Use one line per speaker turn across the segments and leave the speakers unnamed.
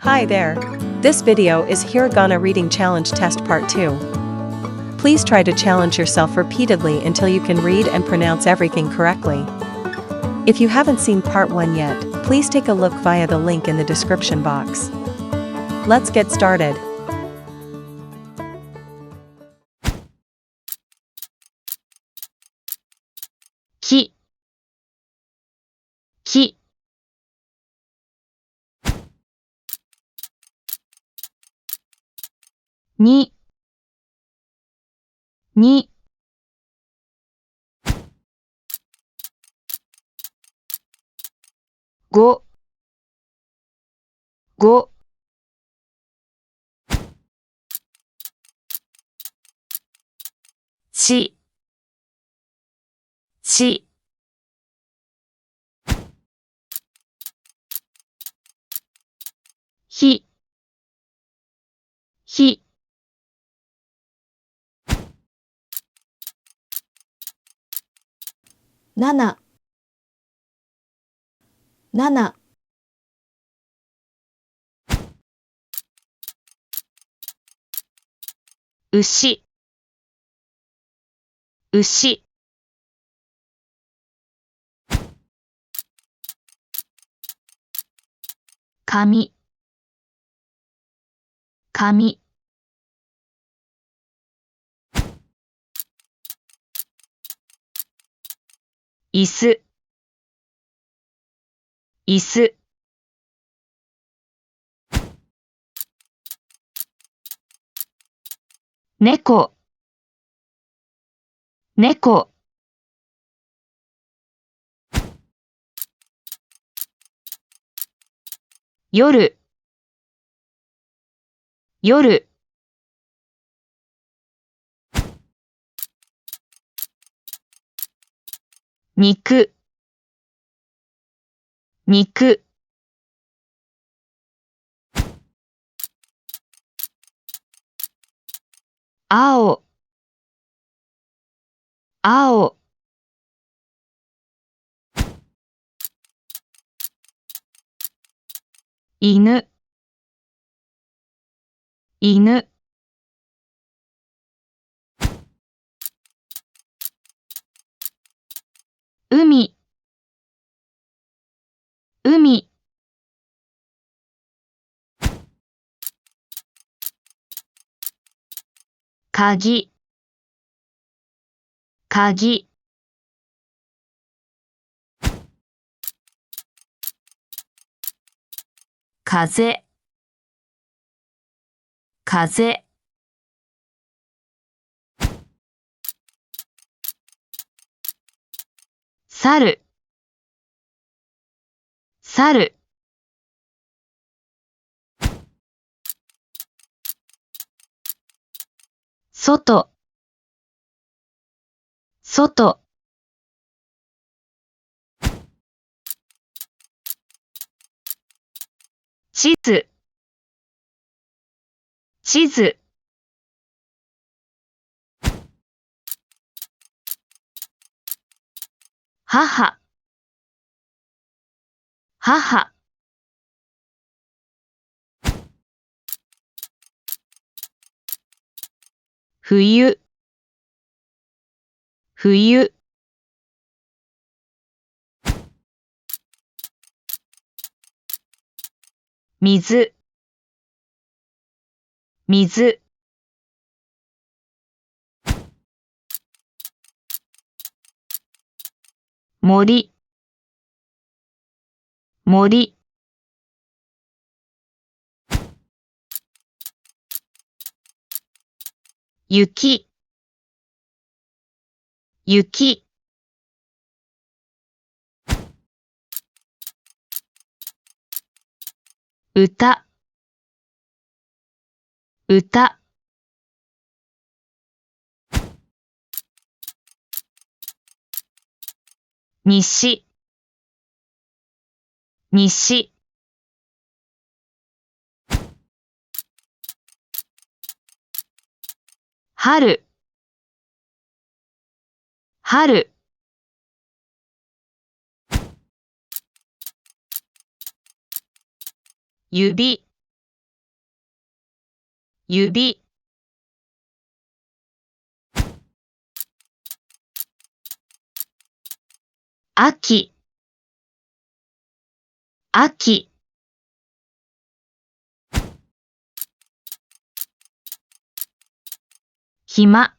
Hi there. This video is Hiragana Reading Challenge Test Part 2. Please try to challenge yourself repeatedly until you can read and pronounce everything correctly. If you haven't seen Part 1 yet, please take a look via the link in the description box. Let's get started.
き、き、に、に、ご、ご、ち、ち、ひ、ひ、
7、7、
牛、牛、紙、紙、椅子、椅子、猫、猫、夜、夜、肉、肉、青、青、犬、犬、海、海、鍵、鍵、風、風、猿、猿、外、外、地図、地図、母、母、冬、冬、水、水、森、森、雪、雪、歌、歌、西、西、春、春、指、指、秋、秋、暇、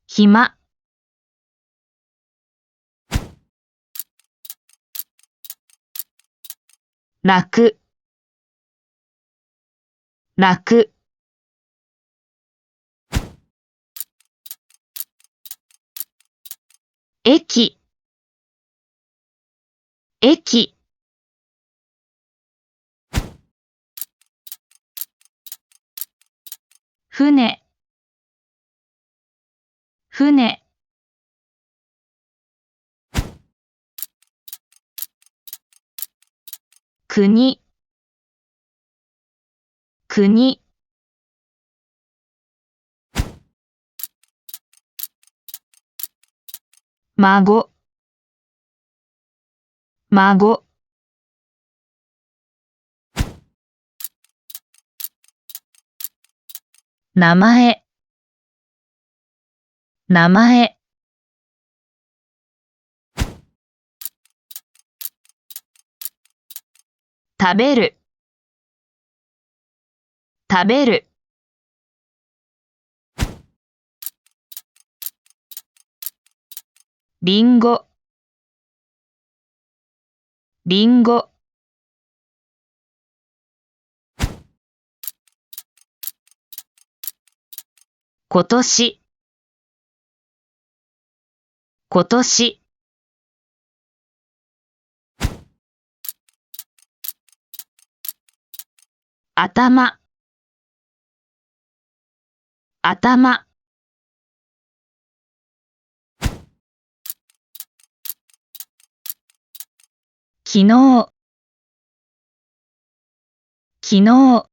暇、楽、楽、駅、駅、船、船、国、国、孫、孫、名前、名前、食べる、食べる、りんご、りんご、今年、今年、頭、頭、昨日、昨日、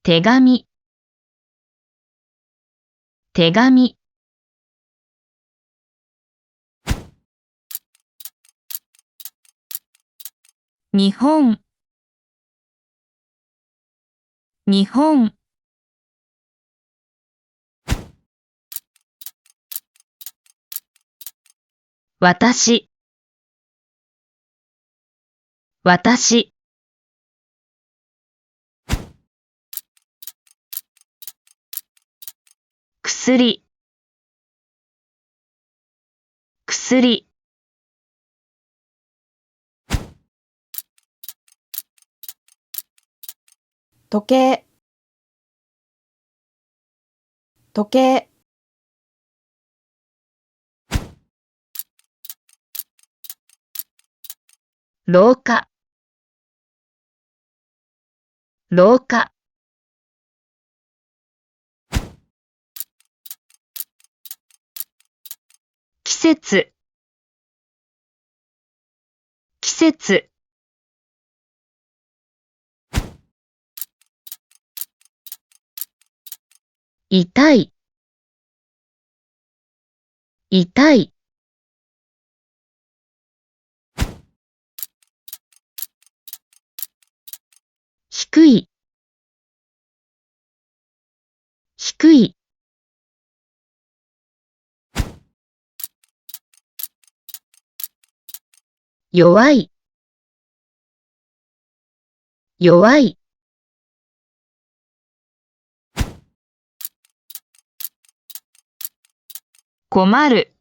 手紙、手紙、日本、日本、私、私、薬、薬、
時計、時計、
廊下、廊下、季節、季節、痛い、痛い、低い、低い、弱い、弱い、困る、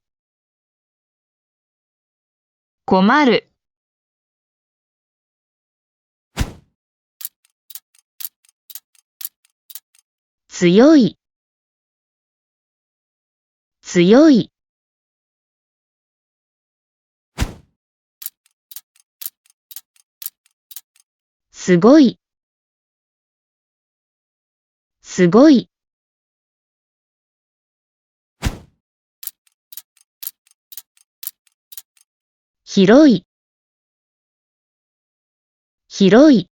困る、強い、強い、すごい、すごい、広い、広い、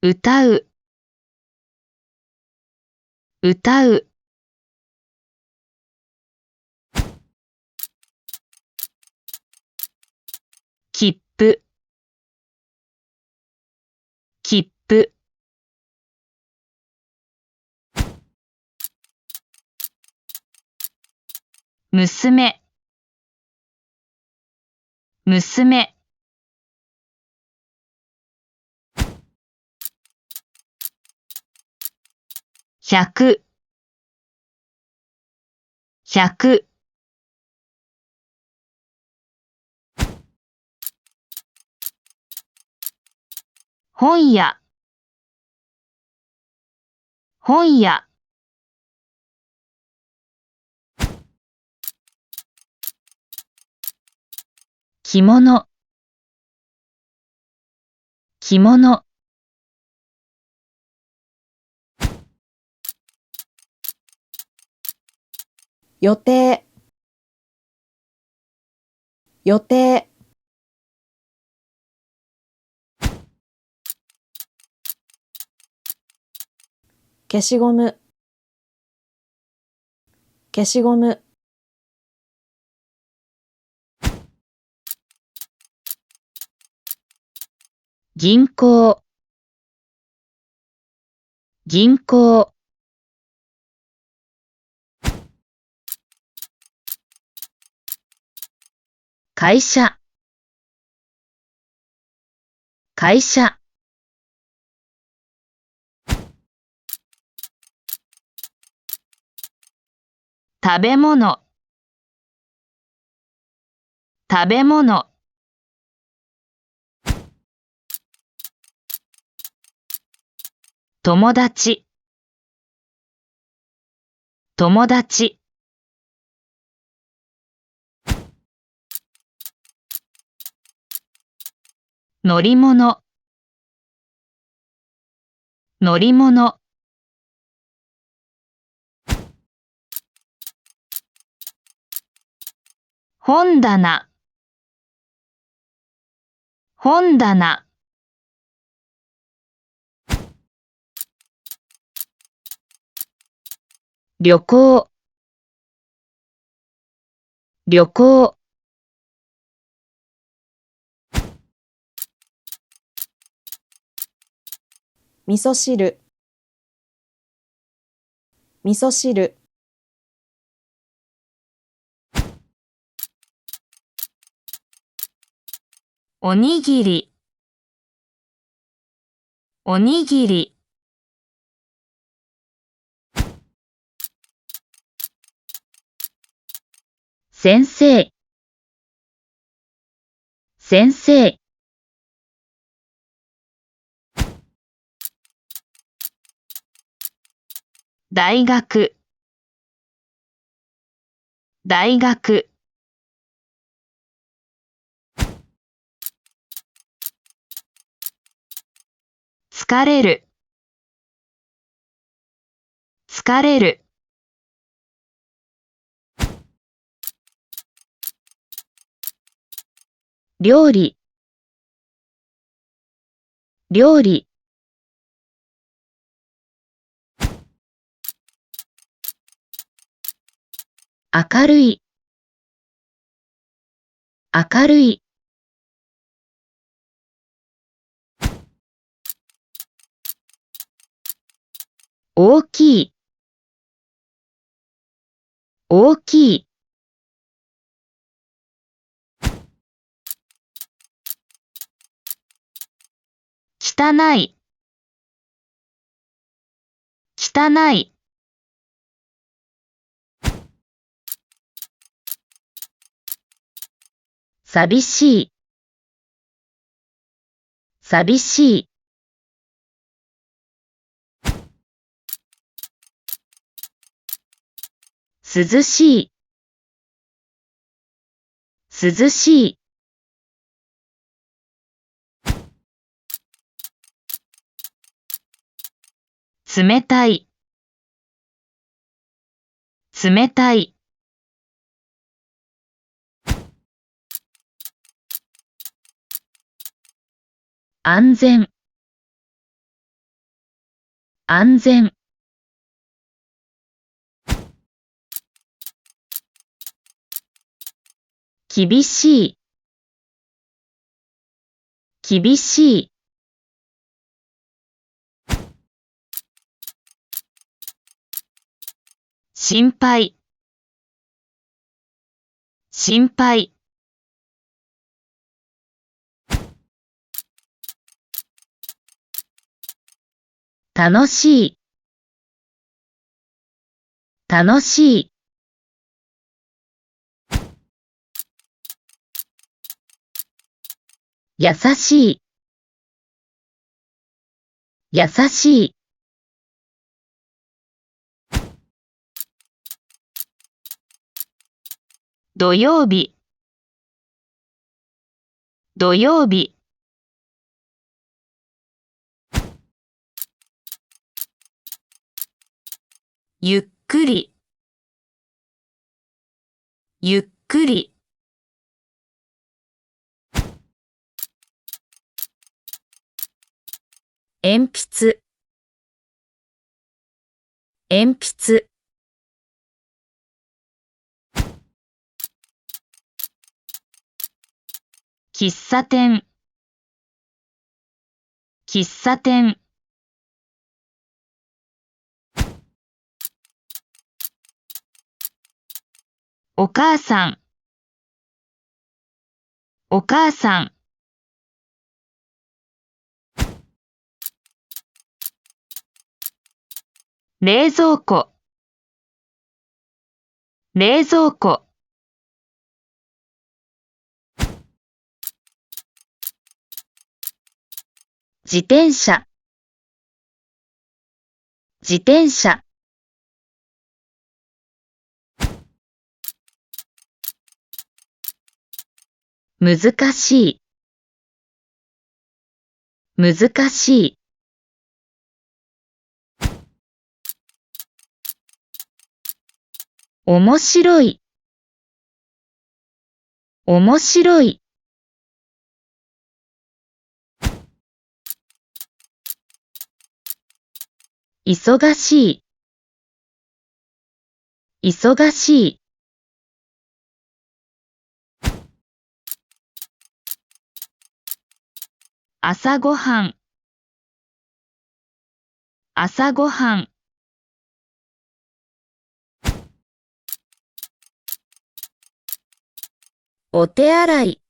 歌う、歌う、符、切符、娘、娘、100、100、本屋、本屋、着物、着物、
予定、予定、消しゴム、消しゴム、
銀行、銀行、会社、会社、食べ物、食べ物、友達、友達、乗り物、乗り物、本棚、本棚、旅行、旅行、
味噌汁、味噌汁、
おにぎり、おにぎり、先生、先生、大学、大学、疲れる、疲れる、料理、料理、明るい、明るい、大きい、大きい、汚い、汚い、寂しい、寂しい、涼しい、涼しい、冷たい、冷たい、安全、安全、厳しい、厳しい。心配、心配。楽しい、楽しい。優しい、優しい。土曜日、土曜日。ゆっくり、ゆっくり。鉛筆、鉛筆。喫茶店、喫茶店。お母さん、お母さん。冷蔵庫、冷蔵庫。自転車、自転車。難しい、難しい。面白い、面白い。忙しい、忙しい。朝ごはん、朝ごはん。お手洗い、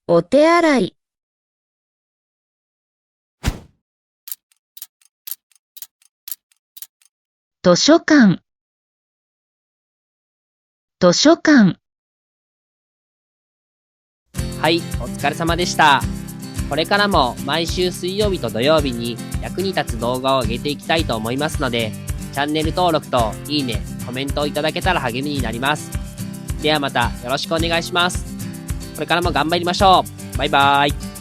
お手洗い。図書館、図書館。
はい、お疲れ様でした。これからも毎週水曜日と土曜日に役に立つ動画を上げていきたいと思いますので、チャンネル登録といいね、コメントをいただけたら励みになります。ではまたよろしくお願いします。これからも頑張りましょう。バイバーイ。